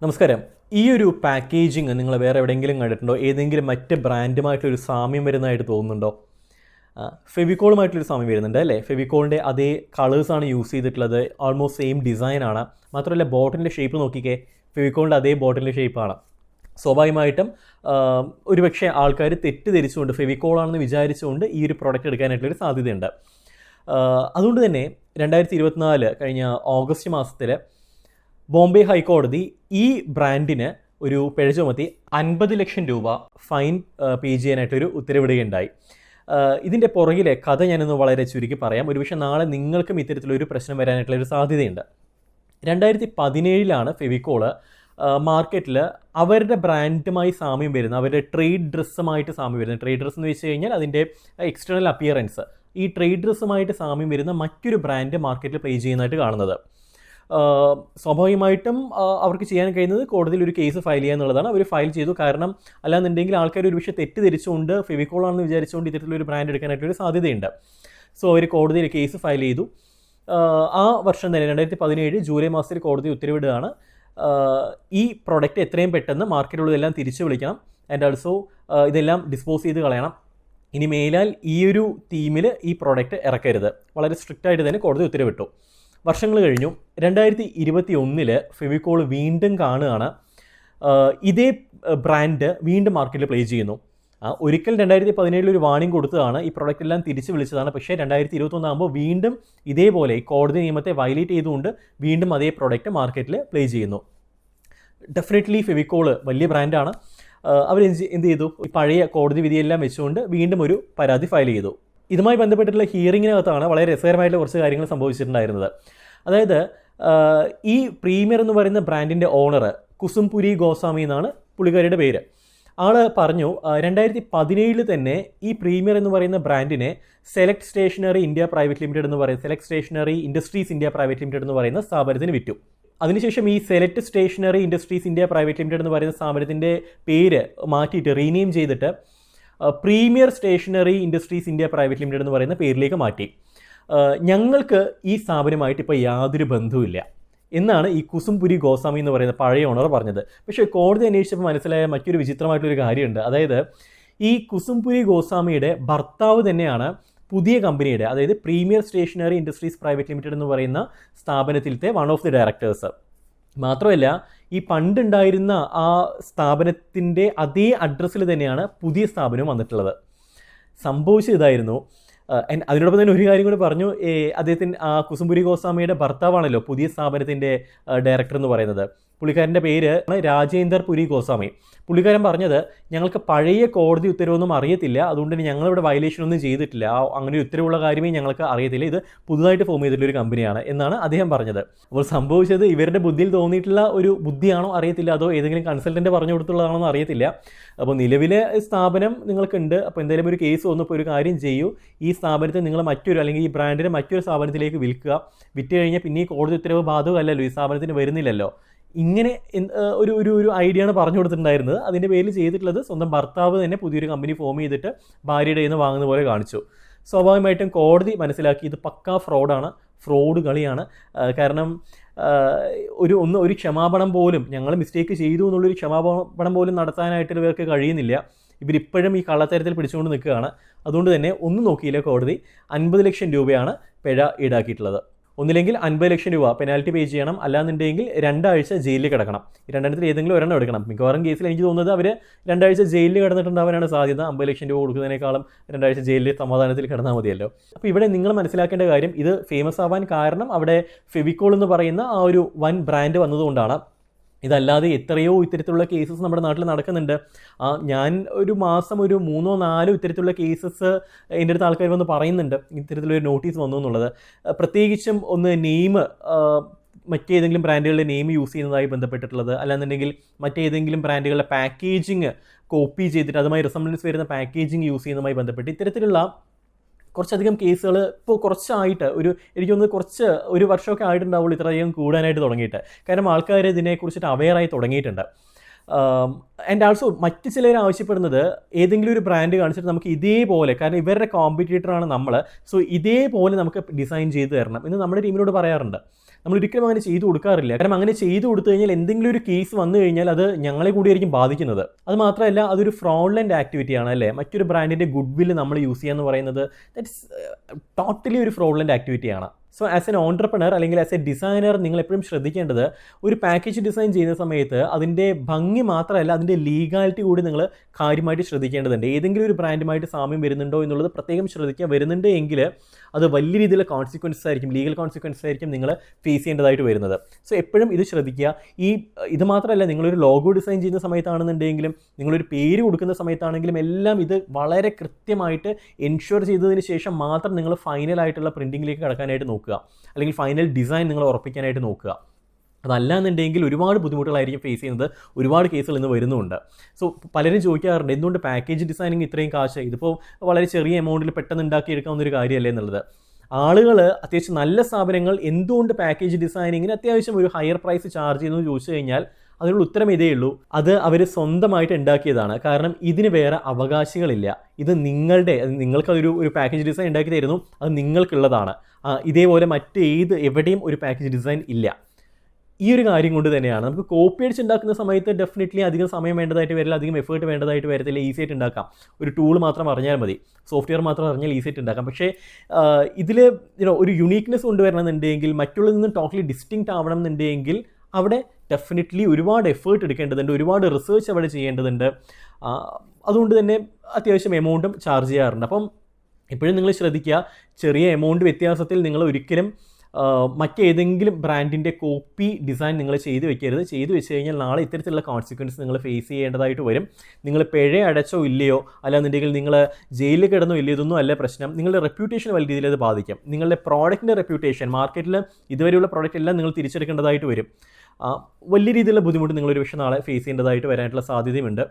നമസ്കാരം. ഈ ഒരു പാക്കേജിങ് നിങ്ങൾ വേറെ എവിടെയെങ്കിലും കണ്ടിട്ടുണ്ടോ? ഏതെങ്കിലും മറ്റ് ബ്രാൻഡുമായിട്ടൊരു സാമ്യം വരുന്നതായിട്ട് തോന്നുന്നുണ്ടോ? ഫെവിക്കോളുമായിട്ടൊരു സാമ്യം വരുന്നുണ്ട് അല്ലേ? ഫെവിക്കോളിൻ്റെ അതേ കളേഴ്സാണ് യൂസ് ചെയ്തിട്ടുള്ളത്. ഓൾമോസ്റ്റ് സെയിം ഡിസൈനാണ്. മാത്രമല്ല ബോട്ടിലിൻ്റെ ഷേപ്പ് നോക്കിക്കേ, ഫെവിക്കോളിൻ്റെ അതേ ബോട്ടിലിൻ്റെ ഷേപ്പാണ്. സ്വാഭാവികമായിട്ടും ഒരുപക്ഷെ ആൾക്കാർ തെറ്റിദ്ധരിച്ചുകൊണ്ട് ഫെവിക്കോളാണെന്ന് വിചാരിച്ചുകൊണ്ട് ഈ ഒരു പ്രോഡക്റ്റ് എടുക്കാനായിട്ടുള്ളൊരു സാധ്യതയുണ്ട്. അതുകൊണ്ട് തന്നെ 2024 കഴിഞ്ഞ ഓഗസ്റ്റ് മാസത്തിൽ ബോംബെ ഹൈക്കോടതി ഈ ബ്രാൻഡിന് ഒരു പിഴ ചുമത്തി 50 ലക്ഷം രൂപ ഫൈൻ പേ ചെയ്യാനായിട്ടൊരു ഉത്തരവിടുകയുണ്ടായി. ഇതിൻ്റെ പുറകിലെ കഥ ഞാനൊന്ന് വളരെ ചുരുക്കി പറയാം. ഒരുപക്ഷെ നാളെ നിങ്ങൾക്കും ഇത്തരത്തിലൊരു പ്രശ്നം വരാനായിട്ടുള്ളൊരു സാധ്യതയുണ്ട്. 2017 ഫെവിക്കോള് മാർക്കറ്റിൽ അവരുടെ ബ്രാൻഡുമായി സാമ്യം വരുന്ന, അവരുടെ ട്രേഡ് ഡ്രസ്സുമായിട്ട് സാമ്യം വരുന്ന, ട്രേഡ് ഡ്രസ്സ് എന്ന് വെച്ച് കഴിഞ്ഞാൽ അതിൻ്റെ എക്സ്റ്റേണൽ അപ്പിയറൻസ്, ഈ ട്രേഡ് ഡ്രസ്സുമായിട്ട് സാമ്യം വരുന്ന മറ്റൊരു ബ്രാൻഡ് മാർക്കറ്റിൽ പ്ലേ ചെയ്യുന്നതായിട്ട് കാണുന്നത്. സ്വാഭാവികമായിട്ടും അവർക്ക് ചെയ്യാൻ കഴിയുന്നത് കോടതിയിൽ ഒരു കേസ് ഫയൽ ചെയ്യുക എന്നുള്ളതാണ്. അവർ ഫയൽ ചെയ്തു. കാരണം അല്ലാന്നുണ്ടെങ്കിൽ ആൾക്കാർ ഒരു പക്ഷേ തെറ്റിദ്ധരിച്ചുകൊണ്ട് ഫെവിക്കോളാണെന്ന് വിചാരിച്ചുകൊണ്ട് ഇത്തരത്തിലൊരു ബ്രാൻഡ് എടുക്കാനായിട്ടൊരു സാധ്യതയുണ്ട്. സോ അവർ കോടതിയിൽ കേസ് ഫയൽ ചെയ്തു. ആ വർഷം തന്നെ 2017 ജൂലൈ മാസത്തിൽ കോടതി ഉത്തരവിടുകയാണ്, ഈ പ്രൊഡക്റ്റ് എത്രയും പെട്ടെന്ന് മാർക്കറ്റിലുള്ളതെല്ലാം തിരിച്ചു വിളിക്കണം, ആൻഡ് ഓൾസോ ഇതെല്ലാം ഡിസ്പോസ് ചെയ്ത് കളയണം. ഇനി മേലാൽ ഈ ഒരു തീമിൽ ഈ പ്രോഡക്റ്റ് ഇറക്കരുത്. വളരെ സ്ട്രിക്റ്റായിട്ട് തന്നെ കോടതി ഉത്തരവിട്ടു. വർഷങ്ങൾ കഴിഞ്ഞു. 2021 ഫെവിക്കോൾ വീണ്ടും കാണുകയാണ് ഇതേ ബ്രാൻഡ് വീണ്ടും മാർക്കറ്റിൽ പ്ലേ ചെയ്യുന്നു. ഒരിക്കൽ 2017 ഒരു വാർണിംഗ് കൊടുത്തതാണ്, ഈ പ്രോഡക്റ്റ് എല്ലാം തിരിച്ചു വിളിച്ചതാണ്. പക്ഷേ 2021 ആകുമ്പോൾ വീണ്ടും ഇതേപോലെ കോടതി നിയമത്തെ വയലേറ്റ് ചെയ്തുകൊണ്ട് വീണ്ടും അതേ പ്രോഡക്റ്റ് മാർക്കറ്റിൽ പ്ലേ ചെയ്യുന്നു. ഡെഫിനറ്റ്ലി ഫെവിക്കോൾ വലിയ ബ്രാൻഡാണ്. അവർ എന്ത് ചെയ്തു? ഈ പഴയ കോടതി വിധിയെല്ലാം വെച്ചുകൊണ്ട് വീണ്ടും ഒരു പരാതി ഫയൽ ചെയ്തു. ഇതുമായി ബന്ധപ്പെട്ടിട്ടുള്ള ഹിയറിങ്ങിനകത്താണ് വളരെ രസകരമായിട്ടുള്ള കുറച്ച് കാര്യങ്ങൾ സംഭവിച്ചിട്ടുണ്ടായിരുന്നത്. അതായത് ഈ പ്രീമിയർ എന്ന് പറയുന്ന ബ്രാൻഡിൻ്റെ ഓണർ കുസുംപുരി ഗോസ്വാമി എന്നാണ് പുള്ളിക്കാരിയുടെ പേര്. ആൾ പറഞ്ഞു 2017 തന്നെ ഈ പ്രീമിയർ എന്ന് പറയുന്ന ബ്രാൻഡിനെ select stationery India private limited എന്ന് പറയുന്ന, select stationery industries India private limited എന്ന് പറയുന്ന സ്ഥാപനത്തിന് വിറ്റു. അതിനുശേഷം ഈ select stationery industries India private limited എന്ന് പറയുന്ന സ്ഥാപനത്തിൻ്റെ പേര് മാറ്റിയിട്ട് റീനെയിം ചെയ്തിട്ട് premier stationery industries India private limited എന്ന് പറയുന്ന പേരിലേക്ക് മാറ്റി. ഞങ്ങൾക്ക് ഈ സ്ഥാപനമായിട്ട് ഇപ്പോൾ യാതൊരു ബന്ധവുമില്ല എന്നാണ് ഈ കുസുംപുരി ഗോസ്വാമി എന്ന് പറയുന്ന പഴയ ഓണർ പറഞ്ഞത്. പക്ഷേ കോടതി അന്വേഷിച്ചപ്പോൾ മനസ്സിലായ മറ്റൊരു വിചിത്രമായിട്ടൊരു കാര്യമുണ്ട്. അതായത് ഈ കുസുംപുരി ഗോസ്വാമിയുടെ ഭർത്താവ് തന്നെയാണ് പുതിയ കമ്പനിയുടെ, അതായത് premier stationery industries private limited എന്ന് പറയുന്ന സ്ഥാപനത്തിലത്തെ വൺ ഓഫ് ദി ഡയറക്ടേഴ്സ്. മാത്രമല്ല ഈ പണ്ടുണ്ടായിരുന്ന ആ സ്ഥാപനത്തിൻ്റെ അതേ അഡ്രസ്സിൽ തന്നെയാണ് പുതിയ സ്ഥാപനം വന്നിട്ടുള്ളത്. സംഭവിച്ചത് ഇതായിരുന്നു. അതിനോടൊപ്പം തന്നെ ഒരു കാര്യം കൂടി പറഞ്ഞു. അദ്ദേഹത്തിൻ്റെ കുസുംപുരി ഗോസ്വാമിയുടെ ഭർത്താവാണല്ലോ പുതിയ സ്ഥാപനത്തിൻ്റെ ഡയറക്ടർ എന്ന് പറയുന്നത്. പുള്ളിക്കാരൻ്റെ പേര് രാജേന്ദർ പുരി ഗോസ്വാമി. പുള്ളിക്കാരൻ പറഞ്ഞത്, ഞങ്ങൾക്ക് പഴയ കോടതി ഉത്തരവൊന്നും അറിയത്തില്ല, അതുകൊണ്ട് തന്നെ ഞങ്ങളിവിടെ വയലേഷൻ ഒന്നും ചെയ്തിട്ടില്ല, അങ്ങനെ ഒരു ഉത്തരവുള്ള കാര്യമേ ഞങ്ങൾക്ക് അറിയത്തില്ല, ഇത് പുതുതായിട്ട് ഫോം ചെയ്തിട്ടുള്ളൊരു കമ്പനിയാണ് എന്നാണ് അദ്ദേഹം പറഞ്ഞത്. അപ്പോൾ സംഭവിച്ചത് ഇവരുടെ ബുദ്ധിയിൽ തോന്നിയിട്ടുള്ള ഒരു ബുദ്ധിയാണോ അറിയത്തില്ല, അതോ ഏതെങ്കിലും കൺസൾട്ടൻ്റ് പറഞ്ഞു കൊടുത്തുള്ളതാണോ എന്ന് അറിയത്തില്ല. അപ്പോൾ നിലവിലെ സ്ഥാപനം നിങ്ങൾക്കുണ്ട്. അപ്പോൾ എന്തെങ്കിലും ഒരു കേസ് വന്നപ്പോൾ ഒരു കാര്യം ചെയ്യൂ, ഈ സ്ഥാപനത്തെ നിങ്ങൾ മറ്റൊരു, അല്ലെങ്കിൽ ഈ ബ്രാൻഡിനെ മറ്റൊരു സ്ഥാപനത്തിലേക്ക് വിൽക്കുക. വിറ്റ് കഴിഞ്ഞാൽ പിന്നെ ഈ കോടതി ഉത്തരവ് ബാധകമല്ലല്ലോ, ഈ സ്ഥാപനത്തിന് വരുന്നില്ലല്ലോ. ഇങ്ങനെ ഒരു ഒരു ഒരു ഐഡിയ ആണ് പറഞ്ഞു കൊടുത്തിട്ടുണ്ടായിരുന്നത്. അതിൻ്റെ പേരിൽ ചെയ്തിട്ടുള്ളത് സ്വന്തം ഭർത്താവ് തന്നെ പുതിയൊരു കമ്പനി ഫോം ചെയ്തിട്ട് ഭാര്യയുടെ കയ്യിൽ നിന്ന് വാങ്ങുന്ന പോലെ കാണിച്ചു. സ്വാഭാവികമായിട്ടും കോടതി മനസ്സിലാക്കി ഇത് പക്കാ ഫ്രോഡാണ്, ഫ്രോഡ് കളിയാണ്. കാരണം ഒരു ക്ഷമാപണം പോലും, ഞങ്ങൾ മിസ്റ്റേക്ക് ചെയ്തു എന്നുള്ളൊരു ക്ഷമാപണം പോലും നടത്താനായിട്ട് ഇവർക്ക് കഴിയുന്നില്ല. ഇവരിപ്പോഴും ഈ കള്ളത്തരത്തിൽ പിടിച്ചുകൊണ്ട് നിൽക്കുകയാണ്. അതുകൊണ്ട് തന്നെ ഒന്നും നോക്കിയില്ല കോടതി. 50 ലക്ഷം രൂപയാണ് പിഴ ഈടാക്കിയിട്ടുള്ളത്. ഒന്നില്ലെങ്കിൽ 50 ലക്ഷം രൂപ പെനാൽറ്റി പേ ചെയ്യണം, അല്ലാന്നുണ്ടെങ്കിൽ 2 ആഴ്ച ജയിലിൽ കിടക്കണം. ഈ രണ്ടെണ്ണത്തിൽ ഏതെങ്കിലും ഒരെണ്ണം എടുക്കണം. മിക്കവാറും കേസിൽ എനിക്ക് തോന്നുന്നത് അവർ 2 ആഴ്ച ജയിലിൽ കിടന്നിട്ടുണ്ടാവാനാണ് സാധ്യത. 50 ലക്ഷം രൂപ കൊടുക്കുന്നതിനേക്കാളും 2 ആഴ്ച ജയിലിൽ സമാധാനത്തിൽ കിടന്നാൽ മതിയല്ലോ. അപ്പോൾ ഇവിടെ നിങ്ങൾ മനസ്സിലാക്കേണ്ട കാര്യം, ഇത് ഫേമസ് ആവാൻ കാരണം അവിടെ ഫെവിക്കോൾ എന്ന് പറയുന്ന ആ ഒരു വൻ ബ്രാൻഡ് വന്നതുകൊണ്ടാണ്. ഇതല്ലാതെ എത്രയോ ഇത്തരത്തിലുള്ള കേസസ് നമ്മുടെ നാട്ടിൽ നടക്കുന്നുണ്ട്. ഞാൻ ഒരു മാസം ഒരു 3-4 ഇത്തരത്തിലുള്ള കേസസ് എൻ്റെ അടുത്ത് ആൾക്കാർ വന്ന് പറയുന്നുണ്ട്, ഇത്തരത്തിലൊരു നോട്ടീസ് വന്നു എന്നുള്ളത്. പ്രത്യേകിച്ചും ഒന്ന് നെയിം, മറ്റേതെങ്കിലും ബ്രാൻഡുകളുടെ നെയിം യൂസ് ചെയ്യുന്നതായി ബന്ധപ്പെട്ടിട്ടുള്ളത്, അല്ലാന്നുണ്ടെങ്കിൽ മറ്റേതെങ്കിലും ബ്രാൻഡുകളുടെ പാക്കേജിങ് കോപ്പി ചെയ്തിട്ട് അതുമായി റിസംബ്ലൻസ് വരുന്ന പാക്കേജിങ് യൂസ് ചെയ്യുന്നതുമായി ബന്ധപ്പെട്ട് ഇത്തരത്തിലുള്ള കുറച്ചധികം കേസുകൾ ഇപ്പോൾ കുറച്ചായിട്ട് എനിക്ക് തോന്നുന്നത് ഒരു വർഷമൊക്കെ ആയിട്ടുണ്ടാവുള്ളൂ ഇത്രയധികം കൂടാനായിട്ട് തുടങ്ങിയിട്ട്. കാരണം ആൾക്കാർ ഇതിനെക്കുറിച്ചിട്ട് അവെയറായി തുടങ്ങിയിട്ടുണ്ട്. ആൻഡ് ആൾസോ മറ്റ് ചിലർ ആവശ്യപ്പെടുന്നത് ഏതെങ്കിലും ഒരു ബ്രാൻഡ് കാണിച്ചിട്ട് നമുക്ക് ഇതേപോലെ, കാരണം ഇവരുടെ കോമ്പറ്റീറ്ററാണ് നമ്മൾ, സോ ഇതേപോലെ നമുക്ക് ഡിസൈൻ ചെയ്ത് തരണം എന്ന് നമ്മുടെ ടീമിനോട് പറയാറുണ്ട്. നമ്മൾ ഒരിക്കലും അങ്ങനെ ചെയ്തു കൊടുക്കാറില്ല. കാരണം അങ്ങനെ ചെയ്തു കൊടുത്തു കഴിഞ്ഞാൽ എന്തെങ്കിലും ഒരു കേസ് വന്നു കഴിഞ്ഞാൽ അത് ഞങ്ങളെ കൂടിയായിരിക്കും ബാധിക്കുന്നത്. അത് മാത്രമല്ല അതൊരു ഫ്രോഡുലന്റ് ആക്ടിവിറ്റിയാണ് അല്ലേ. മറ്റൊരു ബ്രാൻഡിൻ്റെ ഗുഡ് വില്ല് നമ്മൾ യൂസ് ചെയ്യുക എന്ന് പറയുന്നത് ദാറ്റ്സ് ടോട്ടലി ഒരു ഫ്രോഡുലന്റ് ആക്ടിവിറ്റിയാണ്. സോ ആസ് എൻ ഓൺട്രപ്രണർ അല്ലെങ്കിൽ ആസ് എ ഡിസൈനർ നിങ്ങൾ എപ്പോഴും ശ്രദ്ധിക്കേണ്ടത് ഒരു പാക്കേജ് ഡിസൈൻ ചെയ്യുന്ന സമയത്ത് അതിൻ്റെ ഭംഗി മാത്രമല്ല അതിൻ്റെ ലീഗാലിറ്റി കൂടി നിങ്ങൾ കാര്യമായിട്ട് ശ്രദ്ധിക്കേണ്ടതുണ്ട്. ഏതെങ്കിലും ഒരു ബ്രാൻഡുമായിട്ട് സാമ്യം വരുന്നുണ്ടോ എന്നുള്ളത് പ്രത്യേകം ശ്രദ്ധിക്കുക. വരുന്നുണ്ട് എങ്കിൽ അത് വലിയ രീതിയിലുള്ള കോൺസിക്വൻസസ് ആയിരിക്കും, ലീഗൽ കോൺസിക്വൻസസ് ആയിരിക്കും നിങ്ങൾ ഫേസ് ചെയ്യേണ്ടതായിട്ട് വരുന്നത്. സോ എപ്പോഴും ഇത് ശ്രദ്ധിക്കുക. ഇത് മാത്രമല്ല നിങ്ങളൊരു ലോഗോ ഡിസൈൻ ചെയ്യുന്ന സമയത്താണെന്നുണ്ടെങ്കിലും നിങ്ങളൊരു പേര് കൊടുക്കുന്ന സമയത്താണെങ്കിലും എല്ലാം ഇത് വളരെ കൃത്യമായിട്ട് എൻഷുർ ചെയ്തതിന് ശേഷം മാത്രം നിങ്ങൾ ഫൈനലായിട്ടുള്ള പ്രിൻറ്റിങ്ങിലേക്ക് കടക്കാനായിട്ട് നോക്കുക, അല്ലെങ്കിൽ ഫൈനൽ ഡിസൈൻ നിങ്ങൾ ഉറപ്പിക്കാനായിട്ട് നോക്കുക. അതല്ല എന്നുണ്ടെങ്കിൽ ഒരുപാട് ബുദ്ധിമുട്ടുകളായിരിക്കും ഫേസ് ചെയ്യുന്നത്. ഒരുപാട് കേസുകൾ ഇന്ന് വരുന്നുണ്ട്. സോ പലരും ചോദിക്കാറുണ്ട് എന്തുകൊണ്ട് പാക്കേജ് ഡിസൈനിങ് ഇത്രയും കാശ്, ഇതിപ്പോൾ വളരെ ചെറിയ എമൗണ്ടിൽ പെട്ടെന്ന് ഉണ്ടാക്കിയെടുക്കാവുന്നൊരു കാര്യമല്ലേ എന്നുള്ളത്. ആളുകൾ അത്യാവശ്യം നല്ല സ്ഥാപനങ്ങൾ എന്തുകൊണ്ട് പാക്കേജ് ഡിസൈനിങ്ങിന് അത്യാവശ്യം ഒരു ഹയർ പ്രൈസ് ചാർജ് ചെയ്യുന്നു ചോദിച്ചു കഴിഞ്ഞാൽ അതിനുള്ള ഉത്തരം ഇതേ ഉള്ളൂ. അത് അവർ സ്വന്തമായിട്ട് ഉണ്ടാക്കിയതാണ്. കാരണം ഇതിന് വേറെ അവകാശികളില്ല. ഇത് നിങ്ങൾക്കതൊരു പാക്കേജ് ഡിസൈൻ ഉണ്ടാക്കി തരുന്നു, അത് നിങ്ങൾക്കുള്ളതാണ്. ഇതേപോലെ എവിടെയും ഒരു പാക്കേജ് ഡിസൈൻ ഇല്ല. ഈ ഒരു കാര്യം കൊണ്ട് തന്നെയാണ് നമുക്ക് കോപ്പി അടിച്ച് ഉണ്ടാക്കുന്ന സമയത്ത് ഡെഫിനറ്റ്ലി അധികം സമയം വേണ്ടതായിട്ട് വരില്ല, അധികം എഫേർട്ട് വേണ്ടതായിട്ട് വരത്തില്ല, ഈസി ആയിട്ട് ഉണ്ടാക്കാം. ഒരു ടൂൾ മാത്രം അറിഞ്ഞാൽ മതി, സോഫ്റ്റ്വെയർ മാത്രം അറിഞ്ഞാൽ ഈസി ആയിട്ട് ഉണ്ടാക്കാം. പക്ഷേ ഇതിൽ ഒരു യുണീക്നെസ് കൊണ്ടുവരണമെന്നുണ്ടെങ്കിൽ, മറ്റുള്ളതിൽ നിന്ന് ടോട്ടലി ഡിസ്റ്റിങ്ക്റ്റ് ആവണം എന്നുണ്ടെങ്കിൽ അവിടെ ഡെഫിനറ്റ്ലി ഒരുപാട് എഫേർട്ട് എടുക്കേണ്ടതുണ്ട്, ഒരുപാട് റിസർച്ച് അവിടെ ചെയ്യേണ്ടതുണ്ട്. അതുകൊണ്ട് തന്നെ അത്യാവശ്യം എമൗണ്ടും ചാർജ് ചെയ്യാറുണ്ട്. അപ്പം എപ്പോഴും നിങ്ങൾ ശ്രദ്ധിക്കുക, ചെറിയ എമൗണ്ട് വ്യത്യാസത്തിൽ നിങ്ങൾ ഒരിക്കലും മറ്റേതെങ്കിലും ബ്രാൻഡിൻ്റെ കോപ്പി ഡിസൈൻ നിങ്ങൾ ചെയ്തു വെക്കരുത്. ചെയ്തു വെച്ച് കഴിഞ്ഞാൽ നാളെ ഇത്തരത്തിലുള്ള കോൺസിക്വൻസ് നിങ്ങൾ ഫേസ് ചെയ്യേണ്ടതായിട്ട് വരും. നിങ്ങൾ പിഴ അടച്ചോ ഇല്ലയോ, അല്ലാന്നുണ്ടെങ്കിൽ നിങ്ങൾ ജയിലിൽ കിടന്നോ ഇല്ലയോ, ഇതൊന്നും അല്ല പ്രശ്നം. നിങ്ങളുടെ റെപ്യൂട്ടേഷൻ വലിയ രീതിയിൽ അത് ബാധിക്കും. നിങ്ങളുടെ പ്രോഡക്റ്റിൻ്റെ റെപ്യൂട്ടേഷൻ, മാർക്കറ്റിൽ ഇതുവരെയുള്ള പ്രോഡക്റ്റ് എല്ലാം നിങ്ങൾ തിരിച്ചെടുക്കേണ്ടതായിട്ട് വരും. വലിയ രീതിയിലുള്ള ബുദ്ധിമുട്ട് നിങ്ങളൊരു പക്ഷേ നാളെ ഫേസ് ചെയ്യേണ്ടതായിട്ട് വരാനായിട്ടുള്ള സാധ്യതയുമുണ്ട്.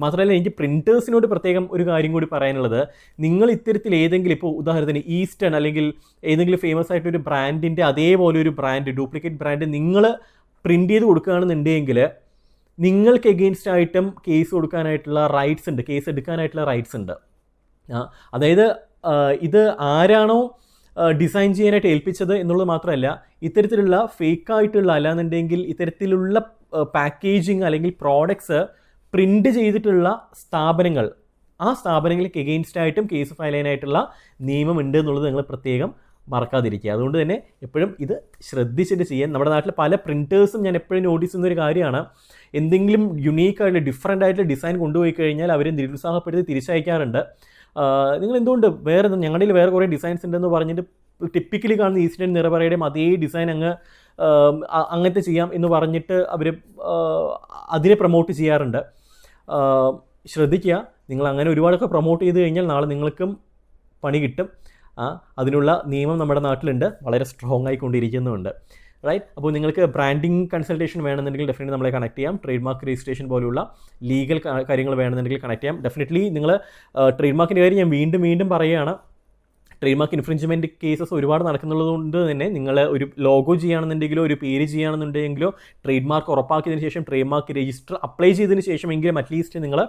മാത്രമല്ല എനിക്ക് പ്രിൻറ്റേഴ്സിനോട് പ്രത്യേകം ഒരു കാര്യം കൂടി പറയാനുള്ളത്, നിങ്ങൾ ഇത്തരത്തിൽ ഏതെങ്കിലും ഇപ്പോൾ ഉദാഹരണത്തിന് ഈസ്റ്റേൺ അല്ലെങ്കിൽ ഏതെങ്കിലും ഫേമസ് ആയിട്ടൊരു ബ്രാൻഡിൻ്റെ അതേപോലെ ഒരു ഡ്യൂപ്ലിക്കേറ്റ് ബ്രാൻഡ് നിങ്ങൾ പ്രിൻറ്റ് ചെയ്ത് കൊടുക്കുകയാണെന്നുണ്ടെങ്കിൽ നിങ്ങൾക്ക് എഗെയിൻസ്റ്റ് ആയിട്ടും കേസ് കൊടുക്കാനായിട്ടുള്ള റൈറ്റ്സ് ഉണ്ട്, കേസ് എടുക്കാനായിട്ടുള്ള റൈറ്റ്സ് ഉണ്ട്. അതായത് ഇത് ആരാണോ ഡിസൈൻ ചെയ്യാനായിട്ട് ഏൽപ്പിച്ചത് എന്നുള്ളത് മാത്രമല്ല, ഇത്തരത്തിലുള്ള ഫേക്കായിട്ടുള്ള അല്ലാന്നുണ്ടെങ്കിൽ ഇത്തരത്തിലുള്ള പാക്കേജിങ് അല്ലെങ്കിൽ പ്രോഡക്ട്സ് പ്രിൻ്റ് ചെയ്തിട്ടുള്ള സ്ഥാപനങ്ങൾ, ആ സ്ഥാപനങ്ങൾക്ക് എഗെയിൻസ്റ്റ് ആയിട്ടും കേസ് ഫയൽ ചെയ്യാനായിട്ടുള്ള നിയമം ഉണ്ട് എന്നുള്ളത് നിങ്ങൾ പ്രത്യേകം മറക്കാതിരിക്കുക. അതുകൊണ്ട് തന്നെ എപ്പോഴും ഇത് ശ്രദ്ധിച്ചിട്ട് ചെയ്യാൻ. നമ്മുടെ നാട്ടിൽ പല പ്രിൻറ്റേഴ്സും ഞാൻ എപ്പോഴും നോട്ടീസ് ചെയ്യുന്ന ഒരു കാര്യമാണ്, എന്തെങ്കിലും യുണീക്കായിട്ടുള്ള ഡിഫറൻ്റ് ആയിട്ടുള്ള ഡിസൈൻ കൊണ്ടുപോയി കഴിഞ്ഞാൽ അവർ നിരുത്സാഹപ്പെടുത്തി തിരിച്ചയക്കാറുണ്ട്. നിങ്ങൾ എന്തുകൊണ്ട് ഞങ്ങളുടെ വേറെ കുറേ ഡിസൈൻസ് ഉണ്ടെന്ന് പറഞ്ഞിട്ട് ടിപ്പിക്കലി കാണുന്ന ഈസ്റ്റേൺ നിറപറയുടെയും അതേ ഡിസൈൻ അങ്ങനത്തെ ചെയ്യാം എന്ന് പറഞ്ഞിട്ട് അവർ അതിനെ പ്രൊമോട്ട് ചെയ്യാറുണ്ട്. ശ്രദ്ധിക്കുക, നിങ്ങൾ അങ്ങനെ ഒരുപാടൊക്കെ പ്രൊമോട്ട് ചെയ്ത് കഴിഞ്ഞാൽ നാളെ നിങ്ങൾക്കും പണി കിട്ടും. അതിനുള്ള നിയമം നമ്മുടെ നാട്ടിലുണ്ട്, വളരെ സ്ട്രോങ് ആയിക്കൊണ്ടിരിക്കുന്നുണ്ട്. റൈറ്റ്. അപ്പോൾ നിങ്ങൾക്ക് ബ്രാൻഡിങ് കൺസൾട്ടേഷൻ വേണമെന്നുണ്ടെങ്കിൽ ഡെഫിനറ്റ്ലി നമ്മളെ കണക്ട് ചെയ്യാം. ട്രേഡ് മാർക്ക് രജിസ്ട്രേഷൻ പോലുള്ള ലീഗൽ കാര്യങ്ങൾ വേണമെന്നുണ്ടെങ്കിൽ കണക്ട് ചെയ്യാം. ഡെഫിനറ്റ്ലി നിങ്ങൾ ട്രേഡ് മാർക്കിൻ്റെ കാര്യം ഞാൻ വീണ്ടും പറയുകയാണ്. ട്രേഡ് മാർക്ക് ഇൻഫ്രിഞ്ച്മെൻറ്റ് കേസസ് ഒരുപാട് നടക്കുന്നുള്ളതുകൊണ്ട് തന്നെ നിങ്ങൾ ഒരു ലോഗോ ചെയ്യുകയാണെന്നുണ്ടെങ്കിലോ ഒരു പേര് ചെയ്യുകയാണെന്നുണ്ടെങ്കിലോ ട്രേഡ് മാർക്ക് ഉറപ്പാക്കിയതിന് ശേഷം ട്രേഡ് മാർക്ക് രജിസ്റ്റർ അപ്ലൈ ചെയ്തതിന് ശേഷമെങ്കിലും അറ്റ്ലീസ്റ്റ് നിങ്ങൾ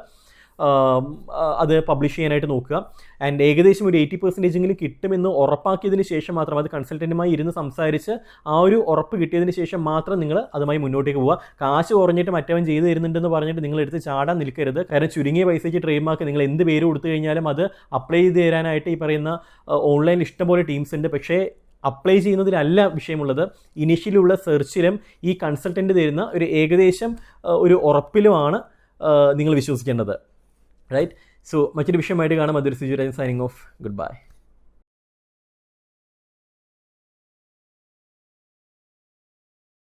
അത് പബ്ലിഷ് ചെയ്യാനായിട്ട് നോക്കുക. ആൻഡ് ഏകദേശം ഒരു 80% കിട്ടുമെന്ന് ഉറപ്പാക്കിയതിന് ശേഷം മാത്രം, അത് കൺസൾട്ടൻറ്റുമായി ഇരുന്ന് സംസാരിച്ച് ആ ഒരു ഉറപ്പ് കിട്ടിയതിന് ശേഷം മാത്രം നിങ്ങൾ അതുമായി മുന്നോട്ടേക്ക് പോവുക. കാശ് കുറഞ്ഞിട്ട് മറ്റവൻ ചെയ്ത് തരുന്നുണ്ടെന്ന് പറഞ്ഞിട്ട് നിങ്ങൾ എടുത്ത് ചാടാൻ നിൽക്കരുത്. കാരണം ചുരുങ്ങിയ പൈസയ്ക്ക് ട്രേഡ് മാർക്ക് നിങ്ങൾ എന്ത് പേര് കൊടുത്തു കഴിഞ്ഞാലും അത് അപ്ലൈ ചെയ്ത് തരാനായിട്ട് ഈ പറയുന്ന ഓൺലൈനിൽ ഇഷ്ടംപോലെ ടീംസ് ഉണ്ട്. പക്ഷേ അപ്ലൈ ചെയ്യുന്നതിലല്ല വിഷയമുള്ളത്, ഇനീഷ്യലുള്ള സെർച്ചിലും ഈ കൺസൾട്ടൻറ്റ് തരുന്ന ഒരു ഏകദേശം ഒരു ഉറപ്പിലുമാണ് നിങ്ങൾ വിശ്വസിക്കേണ്ടത്. റൈറ്റ്. സോ മറ്റൊരു വിഷയമായിട്ട് കാണാം. അതൊരു Siju Rajan signing off. Good bye.